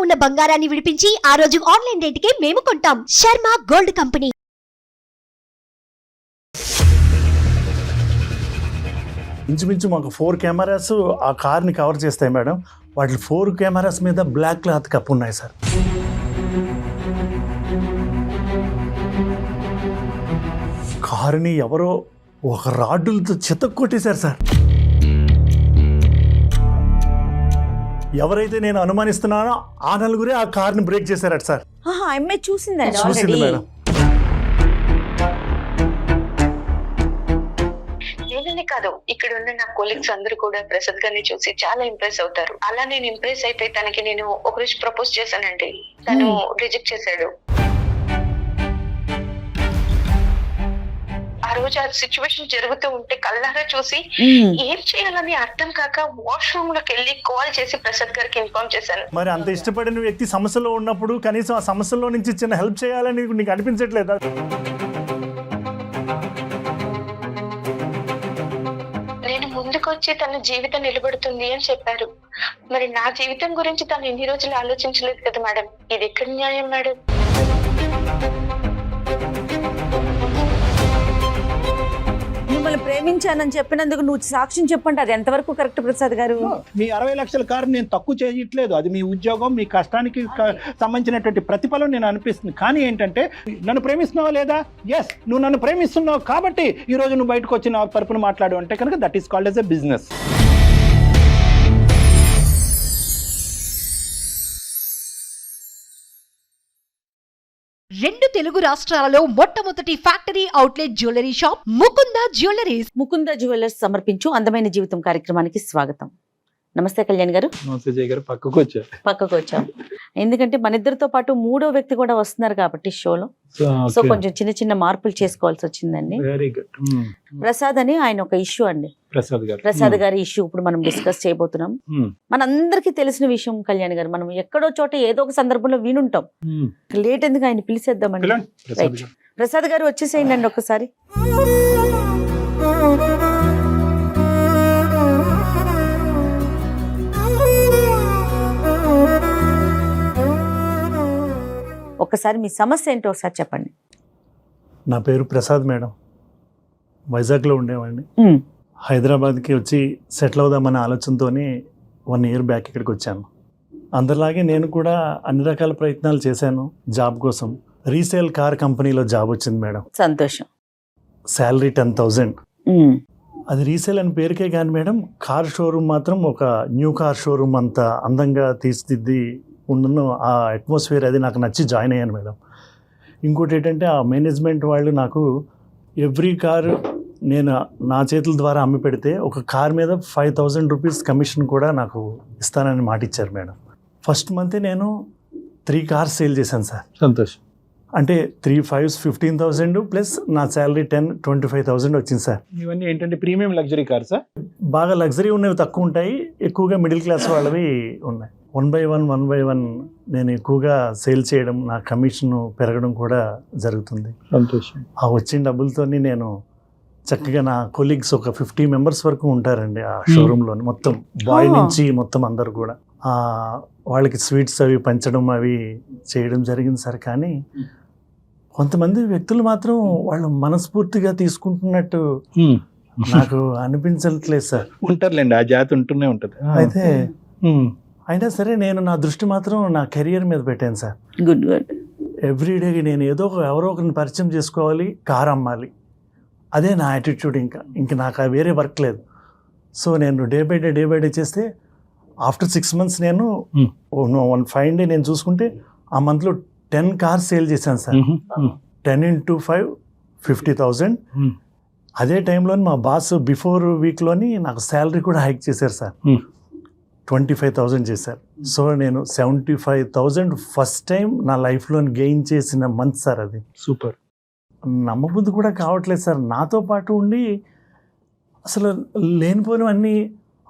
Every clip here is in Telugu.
ఉన్న బంగారాన్ని విడిపించి ఆ రోజు ఆన్లైన్ రేటుకే మేము కొంటాం. Sharma gold company. ఇంచుమించు మాకు 4 కెమెరాస్ ఆ కార్ని కవర్ చేస్తాయి మేడం. వాటి 4 కెమెరాస్ మీద బ్లాక్ క్లాత్ కప్పు ఉన్నాయి సార్. కారుని ఎవరో ఒక రాడ్డులతో చితక్కొట్టేశారు సార్. ఎవరైతే నేను అనుమానిస్తున్నానో ఆ నలుగురే ఆ కార్ని బ్రేక్ చేశారట సార్. అమ్మాయి చూసిందండి చూసింది ఆల్రెడీ. మేడం. నేననే కాదు, ఇక్కడ ఉన్న నా కొలీగ్స్ అందరూ కూడా ప్రసాద్ గారిని చూసి చాలా ఇంప్రెస్ అవుతారు. అలా నేను ఇంప్రెస్ అయిపోయి తనకి నేను ఒక రోజు ప్రపోజ్ చేశానండి. తను రిజెక్ట్ చేశాడు. ఆ రోజు ఆ సిచ్యువేషన్ జరుగుతూ ఉంటే కళ్ళారా చూసి ఏం చేయాలని అర్థం కాక వాష్రూమ్ లోకి వెళ్ళి కాల్ చేసి ప్రసాద్ గారికి ఇన్ఫార్మ్ చేశాను. మరి అంత ఇష్టపడిన వ్యక్తి సమస్యలో ఉన్నప్పుడు కనీసం ఆ సమస్యలో నుంచి చిన్న హెల్ప్ చేయాలని నీకు అనిపించట్లేదా? నేను ముందుకొచ్చి తన జీవితం నిలబడుతుంది అని చెప్పారు. మరి నా జీవితం గురించి తను ఎన్ని రోజులు ఆలోచించలేదు కదా మేడం. ఇది ఎక్కడ న్యాయం మేడం? మిమ్మల్ని ప్రేమించానని చెప్పినందుకు నువ్వు సాక్ష్యం చెప్పండి, అది ఎంతవరకు కరెక్ట్ ప్రసాద్ గారు? మీ 60 లక్షల కారు నేను తక్కువ చేయట్లేదు. అది మీ ఉద్యోగం, మీ కష్టానికి సంబంధించినటువంటి ప్రతిఫలం నేను అనిపిస్తుంది. కానీ ఏంటంటే నన్ను ప్రేమిస్తున్నావా లేదా? ఎస్, నువ్వు నన్ను ప్రేమిస్తున్నావు కాబట్టి ఈ రోజు నువ్వు బయటకు వచ్చి నా తరపున మాట్లాడు అంటే కనుక that is called as a business. రెండు తెలుగు రాష్ట్రాలలో మొట్టమొదటి factory outlet jewellery shop Mukunda jewelleries. Mukunda jewellers సమర్పించు అందమైన జీవితం కార్యక్రమానికి స్వాగతం. నమస్తే కళ్యాణ్ గారు. నమస్తే జయ గారు. పక్కకు వచ్చాం ఎందుకంటే మన ఇద్దరితో పాటు మూడో వ్యక్తి కూడా వస్తున్నారు కాబట్టి షోలో. సో కొంచెం చిన్న చిన్న మార్పులు చేసుకోవాల్సి వచ్చిందండి. Very good. ప్రసాద్ అని ఆయన ఒక ఇష్యూ అండి. ప్రసాద్ గారి ఇష్యూ ఇప్పుడు మనం డిస్కస్ చేయబోతున్నాం. మనందరికీ తెలిసిన విషయం కళ్యాణ్ గారు, మనం ఎక్కడో చోట ఏదో ఒక సందర్భంలో వినుంటాం. లేట్ ఎందుకు, ఆయన పిలిచేద్దామండి. ప్రసాద్ గారు వచ్చేసేయండి ఒకసారి. ఒక్కసారి మీ సమస్య ఏంటో ఒకసారి చెప్పండి. నా పేరు ప్రసాద్ మేడం. వైజాగ్లో ఉండేవాడిని. హైదరాబాద్కి వచ్చి సెటిల్ అవుదామనే ఆలోచనతో 1 ఇయర్ బ్యాక్ ఇక్కడికి వచ్చాను. అందరిలాగే నేను కూడా అన్ని రకాల ప్రయత్నాలు చేశాను జాబ్ కోసం. రీసేల్ కార్ కంపెనీలో జాబ్ వచ్చింది మేడం. సంతోషం. శాలరీ 10,000. అది రీసేల్ అని పేరుకే కానీ మేడం, కార్ షోరూమ్ మాత్రం ఒక న్యూ కార్ షోరూమ్ అంత అందంగా తీర్చిదిద్ది ఉన్న ఆ అట్మాస్ఫియర్ అది నాకు నచ్చి జాయిన్ అయ్యాను మేడం. ఇంకోటి ఏంటంటే ఆ మేనేజ్మెంట్ వాళ్ళు నాకు ఎవ్రీ కారు నేను నా చేతుల ద్వారా అమ్మి పెడితే ఒక కార్ మీద 5,000 రూపీస్ కమిషన్ కూడా నాకు ఇస్తానని మాట ఇచ్చారు మేడం. ఫస్ట్ మంతే నేను 3 కార్స్ సేల్ చేశాను సార్. సంతోషం. అంటే 3 5s 15,000 ప్లస్ నా శాలరీ 25,000 వచ్చింది సార్. ఇవన్నీ ఏంటంటే ప్రీమియం లగ్జరీ కార్సా? బాగా లగ్జరీ ఉన్నవి తక్కువ ఉంటాయి, ఎక్కువగా మిడిల్ క్లాస్ వాళ్ళవి ఉన్నాయి. 1 by 1 నేను ఎక్కువగా సేల్ చేయడం, నా కమిషన్ పెరగడం కూడా జరుగుతుంది. సంతోషం. ఆ వచ్చిన డబ్బులతో నేను చక్కగా నా కొలీగ్స్ ఒక 50 మెంబర్స్ వరకు ఉంటారండి ఆ షోరూంలో. మొత్తం బాయ్ నుంచి మొత్తం అందరు కూడా వాళ్ళకి స్వీట్స్ అవి పంచడం అవి చేయడం జరిగింది సార్. కానీ కొంతమంది వ్యక్తులు మాత్రం వాళ్ళు మనస్ఫూర్తిగా తీసుకుంటున్నట్టు నాకు అనిపించట్లేదు సార్. ఉంటారులేండి, ఆ జాతి ఉంటూనే ఉంటుంది. అయితే అయినా సరే నేను నా దృష్టి మాత్రం నా కెరియర్ మీద పెట్టాను సార్. గుడ్. ఎవ్రీడే నేను ఎవరో ఒకరిని పరిచయం చేసుకోవాలి, కార్ అమ్మాలి, అదే నా యాటిట్యూడ్. ఇంకా నాకు వేరే వర్క్ లేదు. సో నేను డే బై డే చేస్తే ఆఫ్టర్ 6 months నేను 1 fine day నేను చూసుకుంటే ఆ మంత్లో 10 కార్స్ సేల్ చేశాను సార్. 10 into 5 50,000. అదే టైంలో మా బాస్ బిఫోర్ వీక్లోని నాకు శాలరీ కూడా హైక్ చేశారు సార్. 25,000 చేశారు. సో నేను 75,000 ఫస్ట్ టైం నా లైఫ్లో గెయిన్ చేసిన మంత్ సార్ అది. సూపర్. నమ్మబుద్ధి కూడా కావట్లేదు సార్. నాతో పాటు ఉండి అసలు లేనిపోయినవన్నీ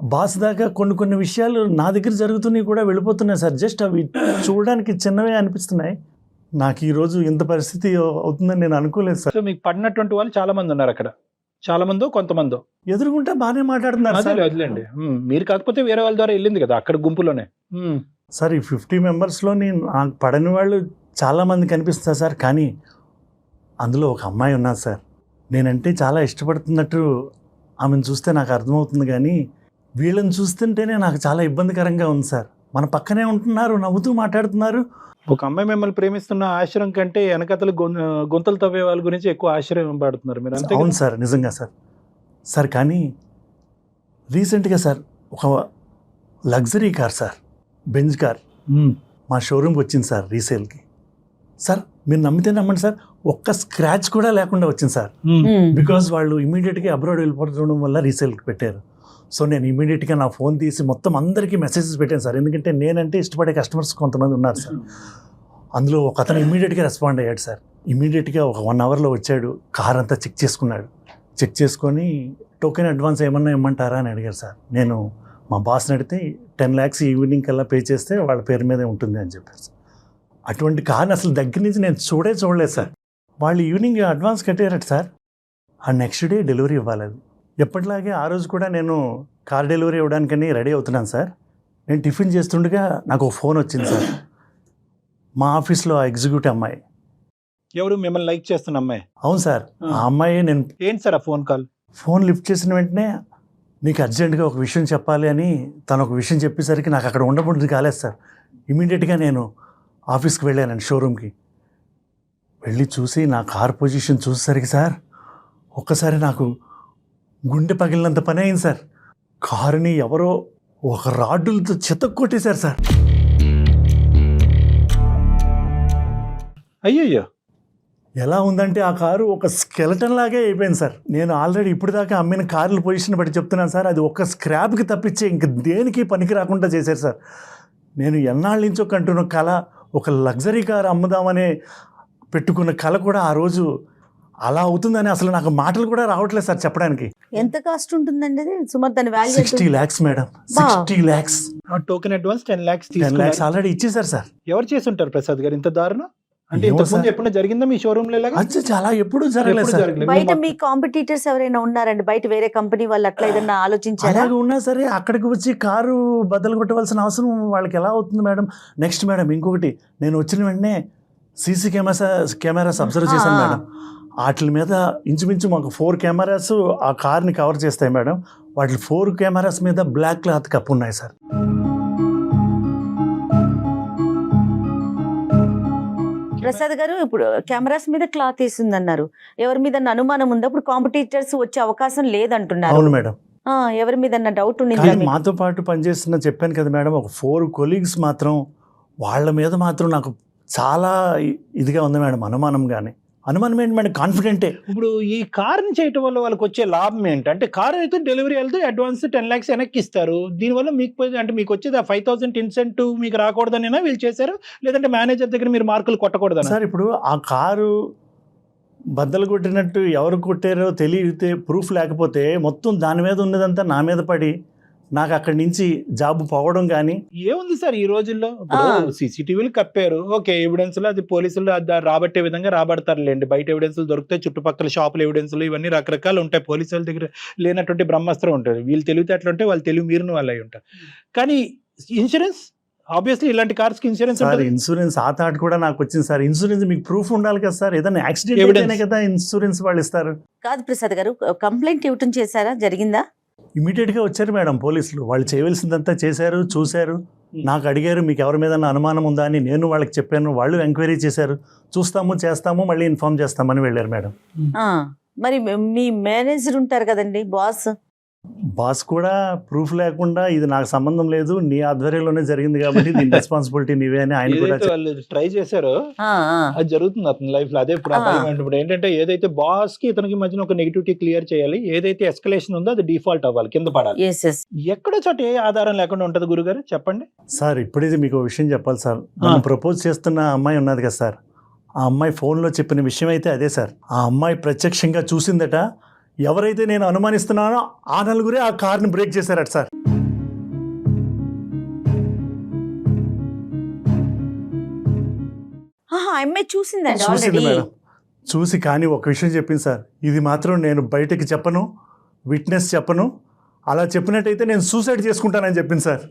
బాస్ దాకా కొన్ని విషయాలు నా దగ్గర జరుగుతున్నాయి కూడా వెళ్ళిపోతున్నాయి సార్. జస్ట్ అవి చూడడానికి చిన్నవే అనిపిస్తున్నాయి. నాకు ఈరోజు ఇంత పరిస్థితి అవుతుందని నేను అనుకోలేదు సార్. సో మీకు పడినటువంటి వాళ్ళు చాలా మంది ఉన్నారు అక్కడ. చాలా మందో కొంతమందో ఎదురుకుంటే బాగానే మాట్లాడుతున్నారు. వదిలేండి, మీరు కాకపోతే వేరే వాళ్ళ ద్వారా వెళ్ళింది కదా అక్కడ గుంపులోనే. సార్ ఈ 50 మెంబర్స్లోని నాకు పడని వాళ్ళు చాలామంది కనిపిస్తారు సార్. కానీ అందులో ఒక అమ్మాయి ఉన్నది సార్. నేనంటే చాలా ఇష్టపడుతున్నట్టు ఆమెను చూస్తే నాకు అర్థమవుతుంది. కానీ వీళ్ళని చూస్తుంటేనే నాకు చాలా ఇబ్బందికరంగా ఉంది సార్. మన పక్కనే ఉంటున్నారు, నవ్వుతూ మాట్లాడుతున్నారు. ఒక అమ్మాయి మిమ్మల్ని ప్రేమిస్తున్న ఆశ్రయం కంటే వెనకతలు గొంతలు తవ్వే వాళ్ళ గురించి ఎక్కువ ఆశ్చర్యం పడుతున్నారు మీరు, అంతే అవును సార్, నిజంగా సార్. సార్ కానీ రీసెంట్గా సార్ ఒక luxury car sir, Benz car మా షోరూమ్కి వచ్చింది సార్ రీసేల్కి. సార్ మీరు నమ్మితే నమ్మండి సార్, ఒక్క స్క్రాచ్ కూడా లేకుండా వచ్చింది సార్. బికాజ్ వాళ్ళు ఇమీడియట్గా అబ్రాడ్ వెళ్ళిపోవడం వల్ల రీసేల్కి పెట్టారు. సో నేను ఇమీడియట్గా నా ఫోన్ తీసి మొత్తం అందరికీ మెసేజెస్ పెట్టాను సార్. ఎందుకంటే నేనంటే ఇష్టపడే కస్టమర్స్ కొంతమంది ఉన్నారు సార్. అందులో ఒక అతను ఇమీడియట్గా రెస్పాండ్ అయ్యాడు సార్. ఇమీడియట్గా ఒక 1 అవర్లో వచ్చాడు, కార్ అంతా చెక్ చేసుకున్నాడు. చెక్ చేసుకొని టోకెన్ అడ్వాన్స్ ఏమన్నా ఇమ్మంటారా అని అడిగారు సార్. నేను మా బాస్ని అడిగితే 10 lakhs ఈవినింగ్ కల్లా పే చేస్తే వాళ్ళ పేరు మీదే ఉంటుంది అని చెప్పారు సార్. అటువంటి కార్ని అసలు దగ్గర నుంచి నేను చూడలేదు సార్. వాళ్ళు ఈవినింగ్ అడ్వాన్స్ కట్టారట సార్. ఆ నెక్స్ట్ డే డెలివరీ ఇవ్వాలి. అది ఎప్పటిలాగే ఆ రోజు కూడా నేను కార్ డెలివరీ ఇవ్వడానికని రెడీ అవుతున్నాను సార్. నేను టిఫిన్ చేస్తుండగా నాకు ఒక ఫోన్ వచ్చింది సార్. మా ఆఫీస్లో ఆ ఎగ్జిక్యూటివ్ అమ్మాయి. ఎవరు మిమ్మల్ని లైక్ చేస్తున్న అమ్మాయి? అవును సార్, ఆ అమ్మాయి. నేను ఏంటి సార్ ఆ ఫోన్ కాల్? ఫోన్ లిఫ్ట్ చేసిన వెంటనే నీకు అర్జెంటుగా ఒక విషయం చెప్పాలి అని తను ఒక విషయం చెప్పేసరికి నాకు అక్కడ ఉండబుద్ధి కాలేదు సార్. ఇమీడియట్గా నేను ఆఫీస్కి వెళ్ళానండి, షోరూమ్కి వెళ్ళి చూసి నా కార్ పొజిషన్ చూసేసరికి సార్ ఒక్కసారి నాకు గుండె పగిలినంత పని అయింది సార్. కారుని ఎవరో ఒక రాడ్డులతో చితక్కొట్టేశారు సార్. అయ్యయ్యో, ఎలా ఉందంటే ఆ కారు ఒక స్కెలటన్ లాగే అయిపోయింది సార్. నేను ఆల్రెడీ ఇప్పుడు దాకా అమ్మిన కార్ల పొజిషన్ బట్టి చెప్తున్నాను సార్. అది ఒక్క స్క్రాప్కి తప్పించి ఇంక దేనికి పనికి రాకుండా చేశారు సార్. నేను ఎన్నాళ్ళ నుంచో కంటున్న కళ, ఒక లగ్జరీ కార్ అమ్ముదామనే పెట్టుకున్న కళ కూడా ఆ రోజు అలా అవుతుందని అసలు నాకు మాటలు కూడా రావట్లేదు సార్ చెప్పడానికి. ఎంత కాస్ట్ ఉంటుందండి అది సుమారు? దాని value 60 lakhs madam, 60 lakhs. Token advance 10 lakhs 10 lakhs already ఇచ్చేసారు సార్. ఎవరు చేసి ఉంటారు ప్రసాద్ గారు ఇంత దారుణం? అంటే ఏమో ఇంతకు ముందు సార్. ఎప్పుడైనా జరిగిందా మీ షోరూమ్ లో? అది చాలా ఎప్పుడు జరగలేదు సార్. బయట మీ కాంపిటీటర్స్ ఎవరైనా ఉన్నారండి? బయట వేరే కంపెనీ వాళ్ళు అట్లా ఏదైనా ఆలోచించారా? అలాగే ఉన్నా సరే అక్కడికి వచ్చి కారు బద్దలు కొట్టవలసిన అవసరం వాళ్ళకి ఎలా అవుతుంది మేడం? నెక్స్ట్ మేడం ఇంకొకటి, నేను వచ్చిన వెంటనే సీసీ కెమెరాస్ అబ్జర్వ్ చేశాను మేడం. వాటి మీద ఇంచుమించు మాకు 4 కెమెరాస్ ఆ కార్ని కవర్ చేస్తాయి మేడం. వాటి 4 కెమెరాస్ మీద బ్లాక్ క్లాత్ కప్పు ఉన్నాయి సార్. ప్రసాద్ గారు, ఇప్పుడు కెమెరాస్ మీద క్లాత్ వేసిందన్నారు. ఎవరి మీద అనుమానం ఉందా? ఇప్పుడు కాంపిటీటర్స్ వచ్చే అవకాశం లేదంటున్నారు. అవును మేడం. ఎవరి మీద డౌట్ ఉంది? కానీ మాతో పాటు పనిచేస్తున్న చెప్పాను కదా మేడం, ఒక 4 కొలీగ్స్ మాత్రం వాళ్ళ మీద మాత్రం నాకు చాలా ఇదిగా ఉంది మేడం. అనుమానం ఏంటి మేడం, కాన్ఫిడెంటే. ఇప్పుడు ఈ కార్ని చేయటం వల్ల వాళ్ళకి వచ్చే లాభం ఏంటంటే, కార్ అయితే డెలివరీ వెళ్తే అడ్వాన్స్ 10 lakhs వెనక్కి ఇస్తారు. దీనివల్ల మీకు అంటే మీకు వచ్చేది 5,000 ఇన్సెంటివ్ మీకు రాకూడదనేనా వీళ్ళు చేశారు? లేదంటే మేనేజర్ దగ్గర మీరు మార్కులు కొట్టకూడదు సార్? ఇప్పుడు ఆ కారు బద్దలు కొట్టినట్టు ఎవరు కొట్టారో తెలియతే ప్రూఫ్ లేకపోతే మొత్తం దాని మీద ఉన్నదంతా నా మీద పడి నాకు అక్కడి నుంచి జాబ్ పోవడం కానీ ఏముంది సార్ ఈ రోజుల్లో? సీసీటీవీలు కప్పారు, ఓకే, ఎవిడెన్స్లు అది పోలీసులు రాబట్టే విధంగా రాబడతారులేండి. బయట ఎవిడెన్స్లు దొరుకుతాయి, చుట్టుపక్కల షాపుల ఎవిడెన్స్లు ఇవన్నీ రకరకాలు ఉంటాయి. పోలీసుల దగ్గర లేనటువంటి బ్రహ్మాస్త్రం ఉంటుంది. వీళ్ళు తెలివితే అట్లా ఉంటే వాళ్ళు తెలివి మీరిన వాళ్ళు అయి ఉంటారు. కానీ ఇన్సూరెన్స్ ఆబ్వియస్లీ ఇలాంటి కార్స్ కి ఇన్సూరెన్స్ సార్. ఇన్సూరెన్స్ ఆ థాట్ కూడా నాకు వచ్చింది సార్. ఇన్సూరెన్స్ మీకు ప్రూఫ్ ఉండాలి కదా సార్. ఏదైనా యాక్సిడెంట్ అయితేనే కదా ఇన్సూరెన్స్ వాళ్ళు ఇస్తారు. కాదు ప్రసాద్ గారు, కంప్లైంట్ ఇవ్వటం చేశారా? జరిగిందా? ఇమీడియట్గా వచ్చారు మేడం పోలీసులు. వాళ్ళు చేయవలసిందంతా చేశారు, చూశారు, నాకు అడిగారు మీకు ఎవరి మీద అనుమానం ఉందా అని. నేను వాళ్ళకి చెప్పాను, వాళ్ళు ఎంక్వైరీ చేశారు. చూస్తాము, చేస్తాము, మళ్ళీ ఇన్ఫార్మ్ చేస్తామని వెళ్ళారు మేడం. మరి మీ మేనేజర్ ఉంటారు కదండి, బాస్ కూడా ప్రూఫ్ లేకుండా ఇది నాకు సంబంధం లేదు, నీ ఆధ్వర్యంలోనే జరిగింది కాబట్టి దీని రెస్పాన్సిబిలిటీ నీవే అని ఆయన కూడా ట్రై చేశారు. అది జరుగుతుంది అతని లైఫ్ లో. అదే ఇప్పుడు ఏంటంటే, ఏదైతే బాస్ కి ఇతనికి మధ్యన ఒక నెగిటివిటీ క్లియర్ చేయాలి, ఏదైతే ఎస్కలేషన్ ఉందో అది డిఫాల్ట్ అవ్వాలి, కింద పడాలి. ఎక్కడో చోట ఏ ఆధారం లేకుండా ఉంటది గురుగారు, చెప్పండి సార్. ఇప్పుడైతే మీకు విషయం చెప్పాలి సార్. నన్ను ప్రపోజ్ చేస్తున్న అమ్మాయి ఉన్నది కదా సార్, ఆ అమ్మాయి ఫోన్లో చెప్పిన విషయం అయితే అదే సార్. ఆ అమ్మాయి ప్రత్యక్షంగా చూసిందట. ఎవరైతే నేను అనుమానిస్తున్నానో ఆ నలుగురే ఆ కార్ని బ్రేక్ చేశారట సార్. చూసింది మేడం, చూసి కానీ ఒక విషయం చెప్పింది సార్. ఇది మాత్రం నేను బయటకి చెప్పను, విట్నెస్ చెప్పను, అలా చెప్పినట్టయితే నేను సూసైడ్ చేసుకుంటానని చెప్పింది సార్.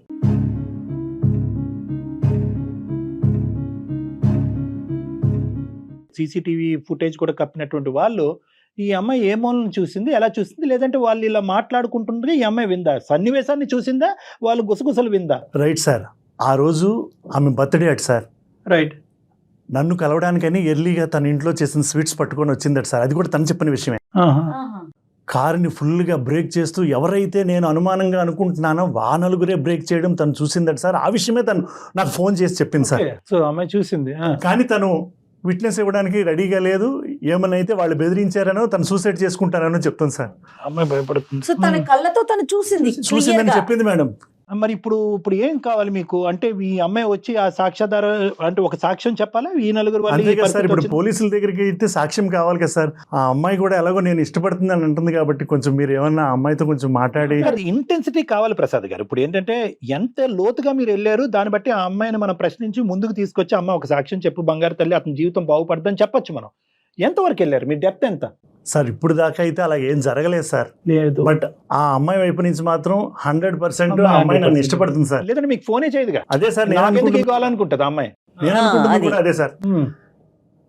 సీసీటీవీ ఫుటేజ్ కూడా కప్పినటువంటి వాళ్ళు ఈ అమ్మాయి ఏ మూలను చూసింది, ఎలా చూసింది, లేదంటే వాళ్ళు ఇలా మాట్లాడుకుంటుండగా ఈ అమ్మాయి విందా, సన్నివేశాన్ని చూసిందా, వాళ్ళు గుసగుసలు విందా? Right sir. ఆ రోజు ఆమె బర్త్డే అట్ సార్. రైట్. నన్ను కలవడానికని ఎర్లీగా తన ఇంట్లో చేసిన స్వీట్స్ పట్టుకొని వచ్చిందట సార్. అది కూడా తను చెప్పిన విషయమే. కారుని ఫుల్గా బ్రేక్ చేస్తూ ఎవరైతే నేను అనుమానంగా అనుకుంటున్నానో ఆ నలుగురే బ్రేక్ చేయడం తను చూసిందట సార్. ఆ విషయమే తను నాకు ఫోన్ చేసి చెప్పింది సార్. సో అమ్మాయి చూసింది. కానీ తను విట్నెస్ ఇవ్వడానికి రెడీగా లేదు. ఏమనైతే వాళ్ళు బెదిరించారనో తను సూసైడ్ చేసుకుంటారనో చెప్తుంది సార్. అమ్మాయి భయపడుతుంది. సో తన కళ్ళతో తను చూసిందని చెప్పింది మేడం. మరి ఇప్పుడు ఏం కావాలి మీకు? అంటే ఈ అమ్మాయి వచ్చి ఆ సాక్ష్యాధార అంటే ఒక సాక్ష్యం చెప్పాలా? ఈ నలుగురు సార్ ఇప్పుడు పోలీసుల దగ్గరికి అయితే సాక్ష్యం కావాలి కదా సార్. ఆ అమ్మాయి కూడా ఎలాగో నేను ఇష్టపడుతుందని అంటుంది కాబట్టి కొంచెం మీరు ఏమన్నా అమ్మాయితో కొంచెం మాట్లాడి. ఇంటెన్సిటీ కావాలి ప్రసాద్ గారు. ఇప్పుడు ఏంటంటే ఎంత లోతుగా మీరు వెళ్ళారు దాన్ని బట్టి ఆ అమ్మాయిని మనం ప్రశ్నించి ముందుకు తీసుకొచ్చి అమ్మ ఒక సాక్ష్యం చెప్పు బంగారు తల్లి, అతని జీవితం బాగుపడుతుందని చెప్పొచ్చు మనం. ఎంతవరకు వెళ్ళారు? మీ డెప్త్ ఎంత సార్? ఇప్పుడు దాకా అయితే అలా ఏం జరగలేదు సార్. లేదు. బట్ ఆ అమ్మాయి వైపు నుంచి మాత్రం 100% ఆ అమ్మాయి నన్ను ఇష్టపడుతుంది సార్. లేదంటే మీకు ఫోనే చేయదుగా. అదే సార్ నేను కావాలనుకుంటుంది ఆ అమ్మాయి. నేను అనుకుంటుంది కూడా అదే సార్.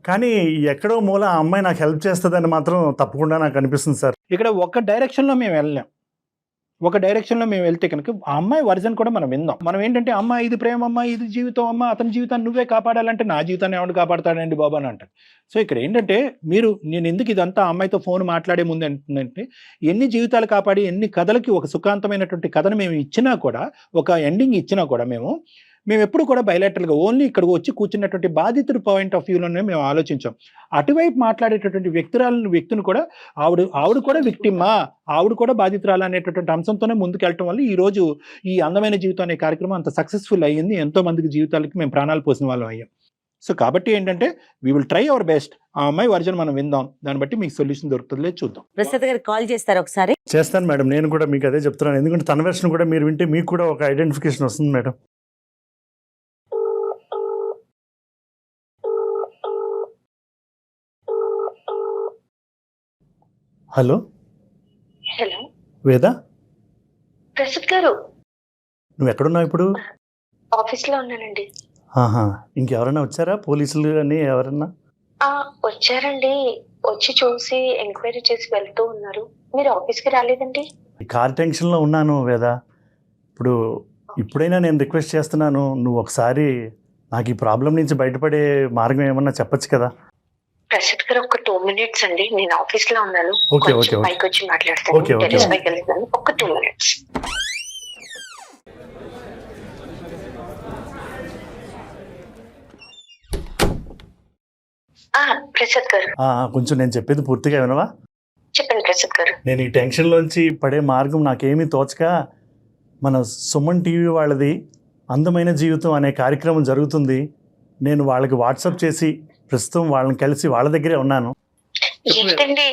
కానీ ఎక్కడో మూల ఆ అమ్మాయి నాకు హెల్ప్ చేస్తుందని మాత్రం తప్పకుండా నాకు అనిపిస్తుంది సార్. ఇక్కడ ఒక డైరెక్షన్లో మేము వెళ్ళాం. ఒక డైరెక్షన్లో మేము వెళ్తే కనుక ఆ అమ్మాయి వర్జన్ కూడా మనం విందాం. మనం ఏంటంటే అమ్మ ఇది ప్రేమ, అమ్మ ఇది జీవితం, అమ్మ అతని జీవితాన్ని నువ్వే కాపాడాలంటే నా జీవితాన్ని ఎవడు కాపాడతాడండి బాబా అని అంటారు. సో ఇక్కడ ఏంటంటే నేను ఎందుకు ఇదంతా అమ్మాయితో ఫోన్ మాట్లాడే ముందు ఏంటంటే ఎన్ని జీవితాలు కాపాడి ఎన్ని కథలకి ఒక సుఖాంతమైనటువంటి కథను మేము ఇచ్చినా కూడా, ఒక ఎండింగ్ ఇచ్చినా కూడా మేము ఎప్పుడు కూడా బయలాటర్లుగా ఓన్లీ ఇక్కడికి వచ్చి కూర్చున్నటువంటి బాధితుడి పాయింట్ ఆఫ్ వ్యూలోనే మేము ఆలోచించాం. అటువైపు మాట్లాడేటటువంటి వ్యక్తిని కూడా ఆవిడ కూడా విక్టిమా, ఆవిడ కూడా బాధితురాలు అనేటటువంటి అంశంతోనే ముందుకెళ్ళటం వల్ల ఈరోజు ఈ అందమైన జీవితం అనే కార్యక్రమం అంత సక్సెస్ఫుల్ అయ్యింది. ఎంతో మందికి జీవితాలకి మేము ప్రాణాలు పోసిన వాళ్ళం అయ్యాం. సో కాబట్టి ఏంటంటే we will try our best. ఆ అమ్మాయి వర్జన్ మనం విందాం, దాన్ని బట్టి మీకు సొల్యూషన్ దొరుకుతుందో చూద్దాం. ప్రసాద్ గారు కాల్ చేస్తారు ఒకసారి. చేస్తాను మేడం. నేను కూడా మీకు అదే చెప్తున్నాను. ఎందుకంటే తన వెర్షన్ కూడా మీరు వింటే మీకు కూడా ఒక ఐడెంటిఫికేషన్ వస్తుంది మేడం. హలో హలో వేద, ప్రసాద్ గారు. నువ్వు ఎక్కడున్నావు ఇప్పుడు? ఆఫీస్ లో ఉన్నానండి. ఇంకెవరైనా వచ్చారా? పోలీసులు అని ఎవరన్నా వచ్చారండి. వచ్చి చూసి ఎంక్వైరీ చేసి వెళ్తూ ఉన్నారు. మీరు ఆఫీస్ కి రాలేదండి? కార్ టెన్షన్ లో ఉన్నాను వేద. ఇప్పుడైనా నేను రిక్వెస్ట్ చేస్తున్నాను, నువ్వు ఒకసారి నాకు ఈ ప్రాబ్లం నుంచి బయటపడే మార్గం ఏమన్నా చెప్పొచ్చు కదా? ప్రసాద్ గారు ఒక 2 minutes అండి. నేను ఆఫీస్ లో ఉన్నాను. పైకి వచ్చి మాట్లాడతాను. ఒక 2 minutes. ప్రసాద్ గారు కొంచెం నేను చెప్పేది పూర్తిగా వినవా? చెప్పండి ప్రసాద్ గారు. నేను ఈ టెన్షన్ లోంచి పడే మార్గం నాకేమీ తోచక మన సుమన్ టీవీ వాళ్ళది అందమైన జీవితం అనే కార్యక్రమం జరుగుతుంది. నేను వాళ్ళకి వాట్సాప్ చేసి ప్రస్తుతం వాళ్ళని కలిసి వాళ్ళ దగ్గరే ఉన్నాను. ఏంటండి,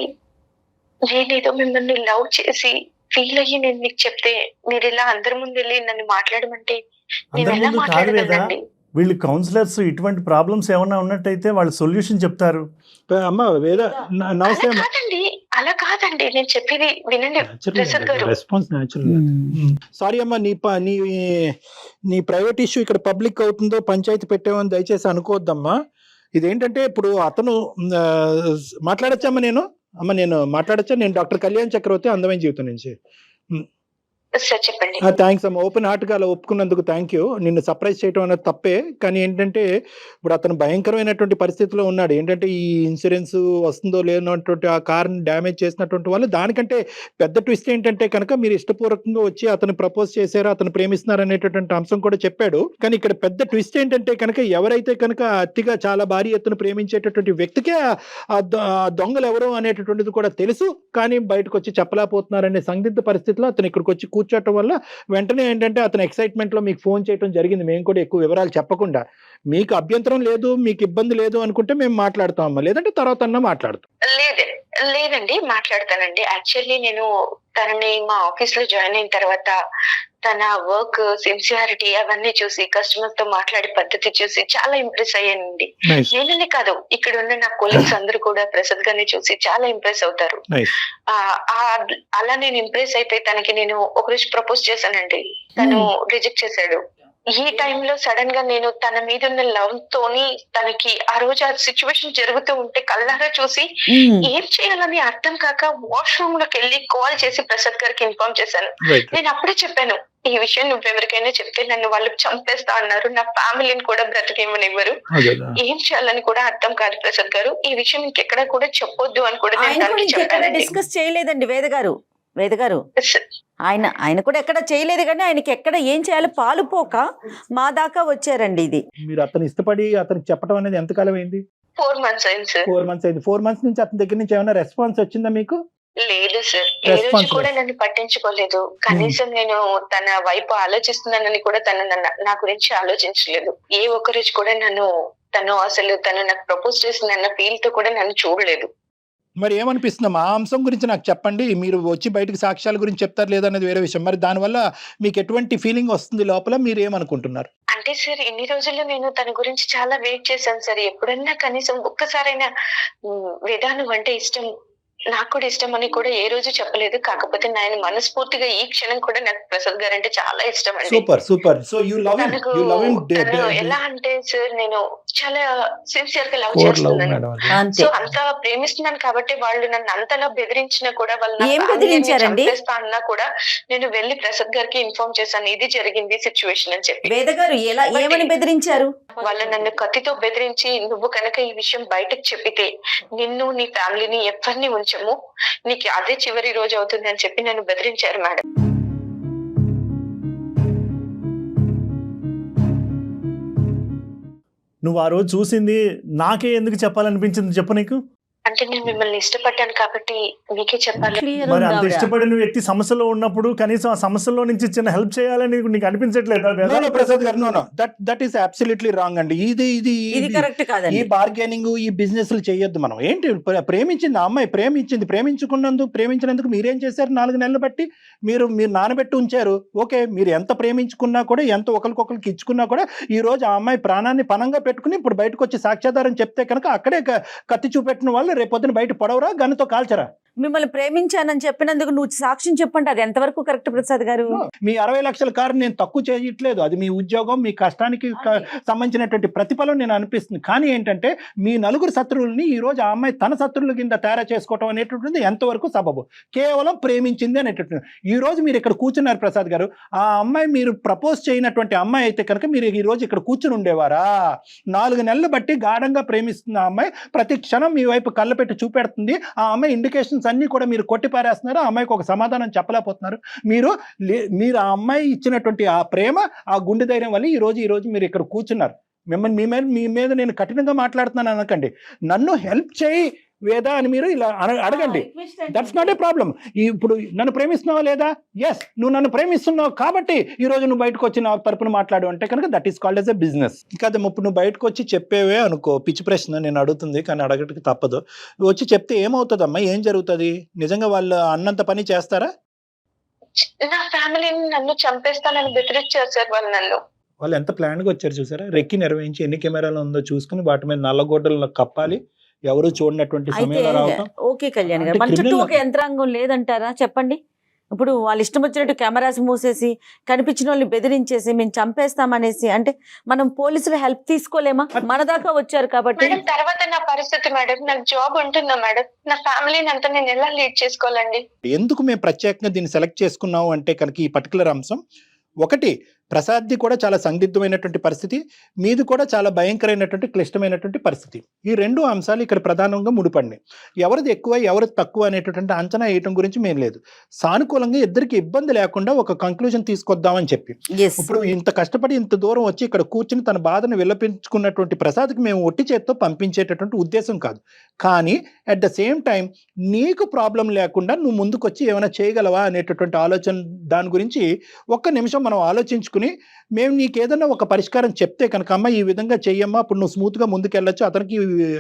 నేనేదో మిమ్మల్ని లవ్ చేసి ఫీల్ అయ్యి నేను మీకు చెప్తే మీరు ఇలా అందరి ముందు వెళ్ళి నన్ను మాట్లాడమంటే అందరి ముందు కాదు లేదా, వీళ్ళు కౌన్సిలర్స్. ఇటువంటి ప్రాబ్లమ్స్ ఏమన్నా ఉన్నట్టయితే వాళ్ళు సొల్యూషన్ చెప్తారు. అలా కాదండి నేను చెప్పేది వినండి ప్రసాద్ గారు. రెస్పాన్స్ సారీ అమ్మా, నీ ప్రైవేట్ ఇష్యూ ఇక్కడ పబ్లిక్ అవుతుందో పంచాయతీ పెట్టామని దయచేసి అనుకోవద్దమ్మా. ఇదేంటంటే ఇప్పుడు అతను మాట్లాడచ్చమ్మా. నేను మాట్లాడచ్చా? నేను డాక్టర్ కళ్యాణ్ చక్రవర్తి, అందమైన జీవితం నుంచి. చెప్పండి. థ్యాంక్స్ అమ్మా, ఓపెన్ హార్ట్ గా అలా ఒప్పుకున్నందుకు థ్యాంక్ యూ. నిన్ను సర్ప్రైజ్ చేయడం అనేది తప్పే, కానీ ఏంటంటే ఇప్పుడు అతను భయంకరమైనటువంటి పరిస్థితిలో ఉన్నాడు. ఏంటంటే ఈ ఇన్సూరెన్స్ వస్తుందో లేనటువంటి ఆ కార్ని డ్యామేజ్ చేసినటువంటి వాళ్ళు. దానికంటే పెద్ద ట్విస్ట్ ఏంటంటే కనుక మీరు ఇష్టపూర్వకంగా వచ్చి అతను ప్రపోజ్ చేశారు, అతను ప్రేమిస్తున్నారు అనేటటువంటి అంశం కూడా చెప్పాడు. కానీ ఇక్కడ పెద్ద ట్విస్ట్ ఏంటంటే కనుక ఎవరైతే కనుక అతిగా చాలా భారీ ఎత్తున ప్రేమించేటటువంటి వ్యక్తికే ఆ దొంగలు ఎవరు అనేటటువంటిది కూడా తెలుసు, కానీ బయటకు వచ్చి చెప్పలేకపోతున్నారనే సందిగ్ధ పరిస్థితిలో అతను ఇక్కడికి వచ్చి కూర్చోటం వల్ల వెంటనే ఏంటంటే అతను ఎక్సైట్మెంట్ లో మీకు ఫోన్ చేయడం జరిగింది. మేము కూడా ఎక్కువ వివరాలు చెప్పకుండా, మీకు అభ్యంతరం లేదు, మీకు ఇబ్బంది లేదు అనుకుంటే మేము మాట్లాడతామమ్మా, లేదంటే తర్వాత అన్నా మాట్లాడతాం. లేదండి మాట్లాడతానండి. యాక్చువల్లీ నేను తనని మా ఆఫీస్ లో జాయిన్ అయిన తర్వాత తన వర్క్ సిన్సియారిటీ అవన్నీ చూసి, కస్టమర్ తో మాట్లాడే పద్ధతి చూసి చాలా ఇంప్రెస్ అయ్యానండి. నేననే కాదు, ఇక్కడ ఉన్న నా కొలీగ్స్ అందరూ కూడా ప్రసాద్ గారిని చూసి చాలా ఇంప్రెస్ అవుతారు. అలా నేను ఇంప్రెస్ అయిపోయి తనకి నేను ఒక రోజు ప్రపోజ్ చేశానండి. తను రిజెక్ట్ చేశాడు. ఈ టైంలో సడన్ గా నేను తన మీద ఉన్న లవ్ తోని తనకి ఆ రోజు ఆ సిచ్యువేషన్ జరుగుతూ ఉంటే కళ్ళారా చూసి ఏం చేయాలని అర్థం కాక వాష్రూమ్ లోకి వెళ్ళి కాల్ చేసి ప్రసాద్ గారికి ఇన్ఫార్మ్ చేశాను. నేను అప్పుడే చెప్పాను, ఈ విషయం నువ్వెవరికైనా చెప్తే నన్ను వాళ్ళు చంపేస్తా అన్నారు, నా ఫ్యామిలీని కూడా బ్రతికేమనివ్వరు, ఏం చేయాలని కూడా అర్థం కాదు ప్రసాద్ గారు, ఈ విషయం ఇంకెక్కడ కూడా చెప్పొద్దు అని కూడా నేను తనకి చెప్పానండి. డిస్కస్ చేయలేదండి వేద గారు ఆయన కూడా ఎక్కడ చేయలేదు, కానీ ఆయనకి ఎక్కడ ఏం చేయాలో పాలుపోక మా దాకా వచ్చారండి. ఇది మీరు అతను ఇష్టపడి అతనికి చెప్పడం అనేది ఎంతకాలం అయింది? 4 months అయింది సార్. 4 months అయింది. 4 months నుంచి అతని దగ్గర నుంచి ఏమైనా రెస్పాన్స్ వచ్చిందా మీకు? లేదు సార్, ఏ రోజు కూడా నన్ను పట్టించుకోలేదు. కనీసం నేను తన వైపు ఆలోచిస్తున్నానని కూడా తను నా గురించి ఆలోచించలేదు. ఏ ఒక్క రోజు కూడా తను నాకు ప్రపోజ్ చేసిందన్న ఫీల్ తో కూడా నన్ను చూడలేదు. మరి ఏమనిపిస్తుంది ఆ అంశం గురించి నాకు చెప్పండి. మీరు వచ్చి బయటకు సాక్ష్యాల గురించి చెప్తారు లేదనేది వేరే విషయం. మరి దానివల్ల మీకు ఎటువంటి ఫీలింగ్ వస్తుంది లోపల, మీరు ఏమనుకుంటున్నారు? అంటే సార్, ఇన్ని రోజుల్లో నేను తన గురించి చాలా వెయిట్ చేశాను సార్. ఎప్పుడన్నా కనీసం ఒక్కసారైనా వేదాను అంటే ఇష్టం, నాకు కూడా ఇష్టం అని కూడా ఏ రోజు చెప్పలేదు. కాకపోతే నేను మనస్ఫూర్తిగా ఈ క్షణం కూడా నాకు ప్రసాద్ గారు అంటే చాలా ఇష్టం అండి. Super. So you love him. ఎలా అంటే సార్, నేను చాలా సిన్సియర్ గా లవ్ చేస్తున్నాను. సో అంత ప్రేమిస్తున్నాను కాబట్టి వాళ్ళు నన్ను అంతలా బెదిరించినా కూడా, చంపేస్తా అన్నా కూడా నేను వెళ్ళి ప్రసాద్ గారికి ఇన్ఫార్మ్ చేశాను, ఇది జరిగింది సిచ్యువేషన్ అని చెప్పి. వేద గారు ఏమని బెదిరించారు? వాళ్ళు నన్ను కత్తితో బెదిరించి, నువ్వు కనుక ఈ విషయం బయటకు చెప్పితే నిన్ను నీ ఫ్యామిలీని ఎవరిని ఉంచము, నీకు అదే చివరి రోజు అవుతుంది అని చెప్పి నన్ను బెదిరించారు మేడం. నువ్వు ఆ రోజు చూసింది నాకే ఎందుకు చెప్పాలనిపించింది చెప్పు నీకు? అంటే నేను మిమ్మల్ని ఇష్టపడ్డాను కాబట్టి మీకే చెప్పాలి. మరి అంత ఇష్టపడిన వ్యక్తి సమస్యలో ఉన్నప్పుడు కనీసం ఆ సమస్యలో నుంచి చిన్న హెల్ప్ చేయాలని నీకు అనిపించట్లేదు? ప్రసాద్ గారు, దట్ ఈస్ అబ్సల్యూట్లీ రాంగ్ అండి. ఇది కరెక్ట్ కాదండి. ఈ బార్గెనింగ్, ఈ బిజినెస్లు చేయొద్దు. మనం ఏంటి, ప్రేమించింది ఆ అమ్మాయి, ప్రేమించినందుకు మీరేం చేశారు? 4 నెలలు బట్టి మీరు నానబెట్టి ఉంచారు. ఓకే, మీరు ఎంత ప్రేమించుకున్నా కూడా, ఎంత ఒకరికొకరికి ఇచ్చుకున్నా కూడా, ఈ రోజు ఆ అమ్మాయి ప్రాణాన్ని పణంగా పెట్టుకుని ఇప్పుడు బయటకు వచ్చి సాక్ష్యాధారం చెప్తే కనుక అక్కడే కత్తి చూపెట్టిన వాళ్ళు రేపొద్దున బయట పడవరా, గన్నుతో కాల్చరా? మిమ్మల్ని ప్రేమించానని చెప్పినందుకు నువ్వు సాక్ష్యం చెప్పండి, అది ఎంతవరకు కరెక్ట్ ప్రసాద్ గారు? మీ 60 లక్షల కారు నేను తక్కువ చేయట్లేదు, అది మీ ఉద్యోగం, మీ కష్టానికి సంబంధించినటువంటి ప్రతిఫలం నేను అనిపిస్తుంది. కానీ ఏంటంటే, మీ 4 శత్రువుల్ని ఈ రోజు ఆ అమ్మాయి తన శత్రువుల కింద తయారు చేసుకోవటం అనేటటువంటిది ఎంతవరకు సబబు? కేవలం ప్రేమించింది అనేటటువంటి. ఈ రోజు మీరు ఇక్కడ కూర్చున్నారు ప్రసాద్ గారు, ఆ అమ్మాయి మీరు ప్రపోజ్ చేయనటువంటి అమ్మాయి అయితే కనుక మీరు ఈ రోజు ఇక్కడ కూర్చుని ఉండేవారా? 4 నెలలు బట్టి గాఢంగా ప్రేమిస్తున్న ఆ అమ్మాయి ప్రతి క్షణం మీ వైపు కళ్ళ పెట్టి చూపెడుతుంది. ఆ అమ్మాయి ఇండికేషన్స్ అన్ని కూడా మీరు కొట్టి పారేస్తున్నారు. ఆ అమ్మాయికి ఒక సమాధానం చెప్పలేకపోతున్నారు. మీరు ఆ అమ్మాయి ఇచ్చినటువంటి ఆ ప్రేమ, ఆ గుండె ధైర్యం వల్ల ఈ రోజు మీరు ఇక్కడ కూర్చున్నారు. మీ మీద నేను కఠినంగా మాట్లాడుతున్నాను అనకండి. నన్ను హెల్ప్ చేయి వేదా అని మీరు ఇలా అడగండి. That's not a problem. ఇప్పుడు నన్ను ప్రేమిస్తున్నావా లేదా? ఎస్, నువ్వు నన్ను ప్రేమిస్తున్నావు కాబట్టి ఈ రోజు నువ్వు బయటకు వచ్చి నా తరపున మాట్లాడు అంటే కనుక that is called as a business. ఇంకా ఇప్పుడు నువ్వు బయటకు వచ్చి చెప్పేవే అనుకో, పిచ్చి ప్రశ్న నేను అడుగుతుంది కానీ అడగడానికి తప్పదు. వచ్చి చెప్తే ఏమవుతుందమ్మా? ఏం జరుగుతుంది? నిజంగా వాళ్ళు అన్నంత పని చేస్తారా? నా ఫ్యామిలీని నన్ను చంపేస్తానని బెదిరించారు సార్ వాళ్ళు ఎంత ప్లాన్గా వచ్చారు చూసారా? రెక్కి నిర్వహించి ఎన్ని కెమెరాలు ఉందో చూసుకుని వాటి మీద నల్లగొడ్డలు కప్పాలి, ఎవరు చూడనటువంటి సమయంలో రావడం. ఓకే కళ్యాణ్ గారు, మన చుట్టూ ఒక యంత్రాంగం లేదంటారా? చెప్పండి. ఇప్పుడు వాళ్ళు ఇష్టం వచ్చినట్టు కెమెరాస్ మూసేసి కనిపించిన వాళ్ళని బెదిరించేసి మేము చంపేస్తామనేసి అంటే మనం పోలీసులు హెల్ప్ తీసుకోలేమా? మన దాకా వచ్చారు కాబట్టి. తర్వాత నా పరిస్థితి మేడం, నాకు జాబ్ ఉంటుందా మేడం? నా ఫ్యామిలీని అంతా నేను ఎలా లీడ్ చేసుకోవాలండి? ఎందుకు మేము ప్రత్యేకంగా దీన్ని సెలెక్ట్ చేసుకున్నాము అంటే కనుక ఈ పర్టికులర్ అంశం ఒకటి, ప్రసాద్ది కూడా చాలా సందిగ్ధమైనటువంటి పరిస్థితి, మీది కూడా చాలా భయంకరమైనటువంటి క్లిష్టమైనటువంటి పరిస్థితి. ఈ 2 అంశాలు ఇక్కడ ప్రధానంగా ముడిపడినాయి. ఎవరిది ఎక్కువ ఎవరిది తక్కువ అనేటటువంటి అంచనా వేయటం గురించి మేము లేదు. సానుకూలంగా ఇద్దరికి ఇబ్బంది లేకుండా ఒక కంక్లూజన్ తీసుకొద్దామని చెప్పి ఇప్పుడు ఇంత కష్టపడి ఇంత దూరం వచ్చి ఇక్కడ కూర్చుని తన బాధను విలపించుకున్నటువంటి ప్రసాద్కి మేము ఒట్టి చేత్తో పంపించేటటువంటి ఉద్దేశం కాదు. కానీ అట్ ద సేమ్ టైం నీకు ప్రాబ్లం లేకుండా నువ్వు ముందుకు వచ్చి ఏమైనా చేయగలవా అనేటటువంటి ఆలోచన, దాని గురించి ఒక్క నిమిషం మనం ఆలోచించుకుని మేము నీకు ఏదైనా ఒక పరిష్కారం చెప్తే కనుక అమ్మ ఈ విధంగా చెయ్యమ్మా, అప్పుడు నువ్వు స్మూత్గా ముందుకెళ్ళొచ్చు, అతనికి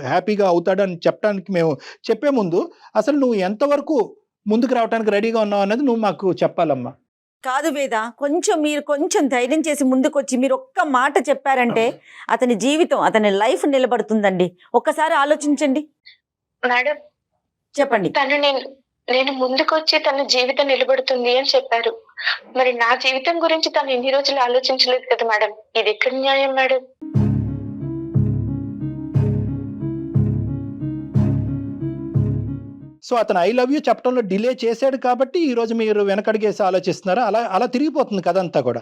హ్యాపీగా అవుతాడు అని చెప్పడానికి మేము చెప్పే ముందు అసలు నువ్వు ఎంతవరకు ముందుకు రావడానికి రెడీగా ఉన్నావు అన్నది నువ్వు మాకు చెప్పాలమ్మా. కాదు వేద, మీరు కొంచెం ధైర్యం చేసి ముందుకు వచ్చి మీరు ఒక్క మాట చెప్పారంటే అతని జీవితం, అతని లైఫ్ నిలబడుతుందండి. ఒక్కసారి ఆలోచించండి మేడం. చెప్పండి. నేను ముందుకు వచ్చి తన జీవితం నిలబడుతుంది అని చెప్పారు. మరి నా జీవితం గురించి తను ఎన్ని రోజులు ఆలోచించలేదు కదా మేడం. ఇది ఎక్కడ న్యాయం మేడం? సో అతను ఐ లవ్ యూ చెప్పడంలో డిలే చేశాడు కాబట్టి ఈ రోజు మీరు వెనకడిగేసి ఆలోచిస్తున్నారా? అలా అలా తిరిగిపోతుంది కదంతా కూడా.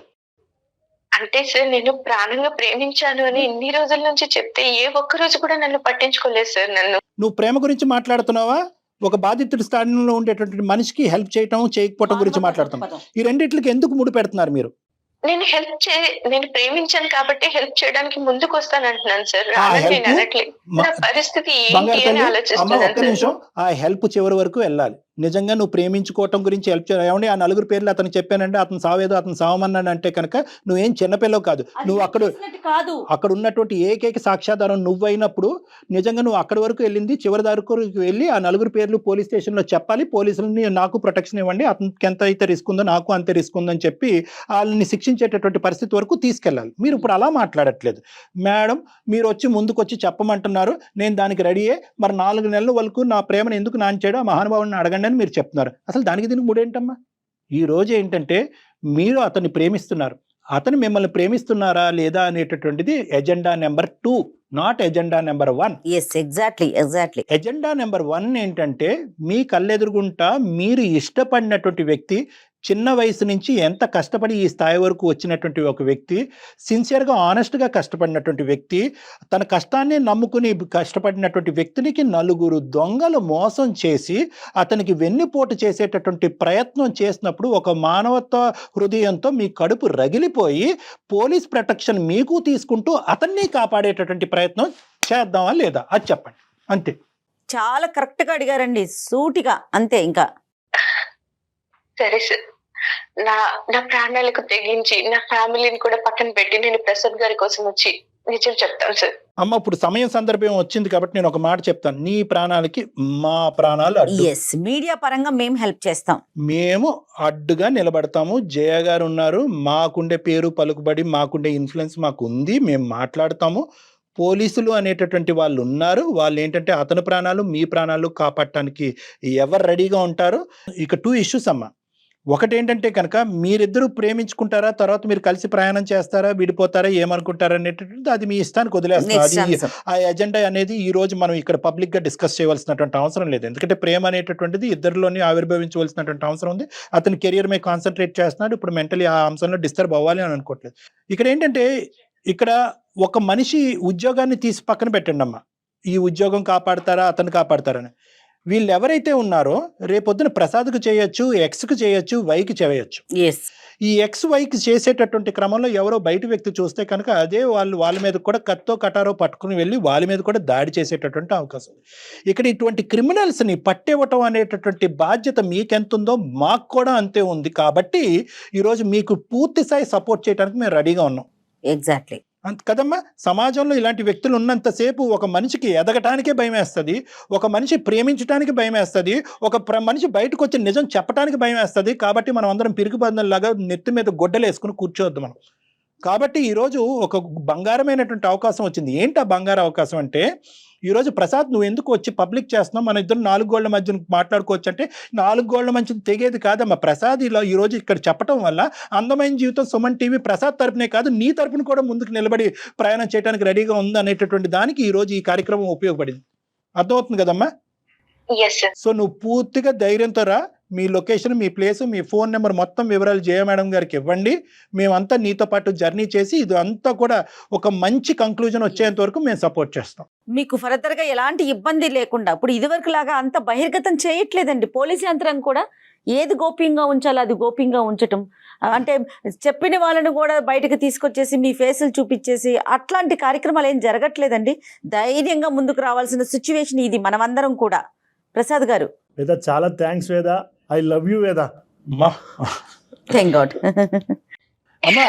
అంటే సార్, నేను ప్రాణంగా ప్రేమించాను అని ఇన్ని రోజుల నుంచి చెప్తే ఏ ఒక్క రోజు కూడా నన్ను పట్టించుకోలేదు సార్. నన్ను నువ్వు ప్రేమ గురించి మాట్లాడుతున్నావా, ఒక బాధితుడి స్థానంలో ఉండేటువంటి మనిషికి హెల్ప్ చేయటం చేయకపోవటం గురించి మాట్లాడుతున్నావు? ఈ రెండిట్లకి ఎందుకు ముడి పెడుతున్నారు మీరు? నేను ప్రేమించాను కాబట్టి హెల్ప్ చేయడానికి ముందుకు వస్తాను అంటున్నాను సార్. నేను అనట్లేదు. నా పరిస్థితి ఏంటి అని ఆలోచిస్తున్నాను సార్. ఆ హెల్ప్ చివరి వరకు వెళ్ళాలి. నిజంగా నువ్వు ప్రేమించుకోవటం గురించి హెల్ప్ చేయాలి. ఏమండి ఆ 4 పేర్లు అతను చెప్పానంటే అతను సావేదో అతను సావమన్నాడు అంటే కనుక నువ్వేం చిన్నపిల్లవు కాదు. నువ్వు అక్కడ ఉన్నటువంటి ఏకైక సాక్ష్యాధారం నువ్వైనప్పుడు నిజంగా నువ్వు అక్కడి వరకు వెళ్ళింది, చివరి వరకు వెళ్ళి ఆ 4 పేర్లు పోలీస్ స్టేషన్లో చెప్పాలి. పోలీసులని నాకు ప్రొటెక్షన్ ఇవ్వండి, అతనికి ఎంత అయితే రిస్క్ ఉందో నాకు అంతే రిస్క్ ఉందని చెప్పి వాళ్ళని శిక్షించేటటువంటి పరిస్థితి వరకు తీసుకెళ్ళాలి. మీరు ఇప్పుడు అలా మాట్లాడట్లేదు. మేడం మీరు వచ్చి ముందుకొచ్చి చెప్పమంటున్నారు, నేను దానికి రెడీయే, మరి 4 నెలల వరకు నా ప్రేమను ఎందుకు నాంచాడు ఆ మహానుభావుని అడగండి అని మీరు చెప్తున్నారు. అసలు దానికి దీనికి ముడేంటమ్మా? ఈ రోజు ఏంటంటే మీరు అతన్ని ప్రేమిస్తున్నారు, అతను మిమ్మల్ని ప్రేమిస్తున్నారా లేదా అనేటటువంటిది agenda number 2, not agenda number 1. Exactly. Agenda number 1 ఏంటంటే మీ కళ్ళెదురుగుంటా మీరు ఇష్టపడినటువంటి వ్యక్తి, చిన్న వయసు నుంచి ఎంత కష్టపడి ఈ స్థాయి వరకు వచ్చినటువంటి ఒక వ్యక్తి, సిన్సియర్గా ఆనెస్ట్గా కష్టపడినటువంటి వ్యక్తి, తన కష్టాన్ని నమ్ముకుని కష్టపడినటువంటి వ్యక్తినికి 4 దొంగలు మోసం చేసి అతనికి వెన్నుపోటు చేసేటటువంటి ప్రయత్నం చేసినప్పుడు ఒక మానవత్వ హృదయంతో మీ కడుపు రగిలిపోయి పోలీస్ ప్రొటెక్షన్ మీకు తీసుకుంటూ అతన్ని కాపాడేటటువంటి ప్రయత్నం చేద్దామా లేదా అది చెప్పండి. అంతే. చాలా కరెక్ట్గా అడిగారండి, సూటిగా. అంతే. ఇంకా సరే సార్, నా ప్రాణాలకు తెగించి నా ఫ్యామిలీని కూడా పక్కన పెట్టి నేను ప్రసాద్ గారి కోసం వచ్చి నిజం చెప్తాను సార్. అమ్మ ఇప్పుడు సమయం సందర్భం వచ్చింది కాబట్టి నేను ఒక మాట చెప్తాను. నీ ప్రాణాలకి మా ప్రాణాలు అడ్డు. మీడియా పరంగా మేము హెల్ప్ చేస్తాం, మేము అడ్డుగా నిలబడతాము. జయ గారు ఉన్నారు, మాకుండే పేరు పలుకుబడి మాకుండే ఇన్ఫ్లుయెన్స్ మాకు ఉంది, మేము మాట్లాడతాము. పోలీసులు అనేటటువంటి వాళ్ళు ఉన్నారు, వాళ్ళు ఏంటంటే అతని ప్రాణాలు మీ ప్రాణాలు కాపాడటానికి ఎవరు రెడీగా ఉంటారు. ఇక 2 ఇష్యూస్ అమ్మ. ఒకటి ఏంటంటే కనుక మీరిద్దరూ ప్రేమించుకుంటారా, తర్వాత మీరు కలిసి ప్రయాణం చేస్తారా, విడిపోతారా, ఏమనుకుంటారా అనేటటువంటి అది మీ ఇష్టానికి వదిలేస్తారు. ఆ ఎజెండా అనేది ఈ రోజు మనం ఇక్కడ పబ్లిక్ గా డిస్కస్ చేయవలసినటువంటి అవసరం లేదు. ఎందుకంటే ప్రేమ అనేటటువంటిది ఇద్దరిలోని ఆవిర్భవించవలసినటువంటి అవసరం ఉంది. అతని కెరియర్ మీద కాన్సన్ట్రేట్ చేస్తున్నాడు, ఇప్పుడు మెంటలీ ఆ అంశంలో డిస్టర్బ్ అవ్వాలి అని అనుకోవట్లేదు. ఇక్కడ ఏంటంటే ఇక్కడ ఒక మనిషి ఉద్యోగాన్ని తీసి పక్కన పెట్టండి అమ్మ, ఈ ఉద్యోగం కాపాడతారా అతను కాపాడతారని. వీళ్ళు ఎవరైతే ఉన్నారో రేపొద్దున ప్రసాద్కు చేయొచ్చు, ఎక్స్కు చేయొచ్చు, వైకి చేయొచ్చు. ఈ ఎక్స్ వైకి చేసేటటువంటి క్రమంలో ఎవరో బయట వ్యక్తి చూస్తే కనుక అదే వాళ్ళ మీద కూడా కత్తో కటారో పట్టుకుని వెళ్ళి వాళ్ళ మీద కూడా దాడి చేసేటటువంటి అవకాశం. ఇక్కడ ఇటువంటి క్రిమినల్స్ని పట్టివ్వటం అనేటటువంటి బాధ్యత మీకెంతుందో మాకు కూడా అంతే ఉంది. కాబట్టి ఈరోజు మీకు పూర్తి స్థాయి సపోర్ట్ చేయడానికి మేము రెడీగా ఉన్నాం. ఎగ్జాక్ట్లీ కదమ్మా. సమాజంలో ఇలాంటి వ్యక్తులు ఉన్నంతసేపు ఒక మనిషికి ఎదగటానికే భయం వేస్తుంది, ఒక మనిషి ప్రేమించడానికి భయం వేస్తుంది, ఒక మనిషి బయటకు వచ్చి నిజం చెప్పడానికి భయం వేస్తుంది. కాబట్టి మనం అందరం పిరికిబందులాగా నెత్తి మీద గొడ్డలు వేసుకుని కూర్చోవద్దు మనం. కాబట్టి ఈరోజు ఒక బంగారమైనటువంటి అవకాశం వచ్చింది. ఏంటి ఆ బంగారు అవకాశం అంటే, ఈరోజు ప్రసాద్ నువ్వు ఎందుకు వచ్చి పబ్లిక్ చేస్తున్నావు, మన ఇద్దరు 4 గోళ్ల మధ్య మాట్లాడుకోవచ్చు అంటే 4 గోళ్ల మధ్య తెగేది కాదమ్మా. ప్రసాద్ ఇలా ఈరోజు ఇక్కడ చెప్పడం వల్ల అందమైన జీవితం సుమన్ టీవీ ప్రసాద్ తరపునే కాదు నీ తరపున కూడా ముందుకు నిలబడి ప్రయాణం చేయడానికి రెడీగా ఉంది అనేటటువంటి దానికి ఈరోజు ఈ కార్యక్రమం ఉపయోగపడింది. అర్థమవుతుంది కదమ్మా? సో నువ్వు పూర్తిగా ధైర్యంతో రా, మీ లొకేషన్, మీ ప్లేస్, మీ ఫోన్ నెంబర్ మొత్తం వివరాలు జయ మేడం గారికి ఇవ్వండి. మేమంతా నీతో పాటు జర్నీ చేసి ఇది అంతా కూడా ఒక మంచి కంక్లూజన్ వచ్చేంత వరకు మేము సపోర్ట్ చేస్తాం. మీకు ఫర్దర్గా ఎలాంటి ఇబ్బంది లేకుండా ఇప్పుడు ఇదివరకు లాగా అంత బహిర్గతం చేయట్లేదండి. పోలీసు యంత్రం కూడా ఏది గోప్యంగా ఉంచాలో అది గోప్యంగా ఉంచటం, అంటే చెప్పిన వాళ్ళని కూడా బయటకు తీసుకొచ్చేసి మీ ఫేసులు చూపించేసి అట్లాంటి కార్యక్రమాలు ఏం జరగట్లేదండి. ధైర్యంగా ముందుకు రావాల్సిన సిచ్యువేషన్ ఇది మనమందరం కూడా. ప్రసాద్ గారు, వేద చాలా థ్యాంక్స్ వేద, ఐ లవ్ యూ వేద. Thank God. అమ్మా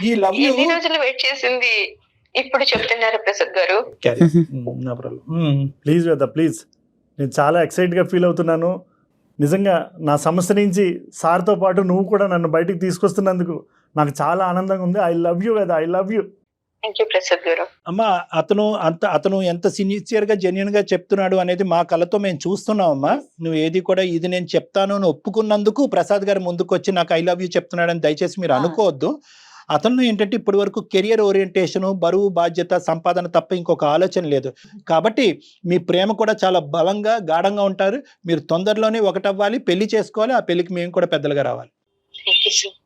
ఈ లవ్ యూ ఎన్ని రోజులు వెయిట్ చేసింది ఇప్పుడు చెప్తున్నారు ప్రసాద్ గారు. ప్లీజ్ వేద ప్లీజ్, నేను చాలా ఎక్సైట్గా ఫీల్ అవుతున్నాను. నిజంగా నా సమస్య నుంచి సార్తో పాటు నువ్వు కూడా నన్ను బయటికి తీసుకొస్తున్నందుకు నాకు చాలా ఆనందంగా ఉంది. ఐ లవ్ యూ వేద, I love you. Thank you Prasad గారు. అమ్మా అతను ఎంత సిన్సియర్ గా జెన్యున్ గా చెప్తున్నాడు అనేది మా కళ్ళతో మేము చూస్తున్నాం అమ్మా. నువ్వు ఏది కూడా ఇది నేను చెప్తాను అని ఒప్పుకున్నందుకు ప్రసాద్ గారు ముందుకు వచ్చి నాకు ఐ లవ్ యూ చెప్తున్నాడని దయచేసి మీరు అనుకోవద్దు. అతను ఏంటంటే ఇప్పటి వరకు కెరియర్ ఓరియంటేషన్, బరువు, బాధ్యత, సంపాదన తప్ప ఇంకొక ఆలోచన లేదు. కాబట్టి మీ ప్రేమ కూడా చాలా బలంగా గాఢంగా ఉంటారు. మీరు తొందరలోనే ఒకటవ్వాలి, పెళ్లి చేసుకోవాలి. ఆ పెళ్లికి మేము కూడా పెద్దలుగా రావాలి. Thank you sir.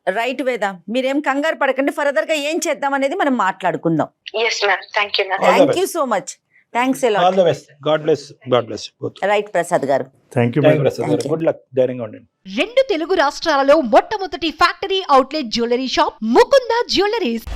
రైట్ వేద, మీరేం కంగారు పడకండి. ఫర్దర్ గా ఏం చేద్దాం అనేది మనం మాట్లాడుకుందాం. Yes ma'am, thank you ma'am. All the thank best. You so much. Thanks all the best. God bless both. Right Prasad garu. Thank you Prasad గారు, గుడ్ లక్, ధైర్యంగా ఉండండి. 2 తెలుగు రాష్ట్రాలలో మొట్టమొదటి factory outlet jewellery shop Mukunda jewelleries.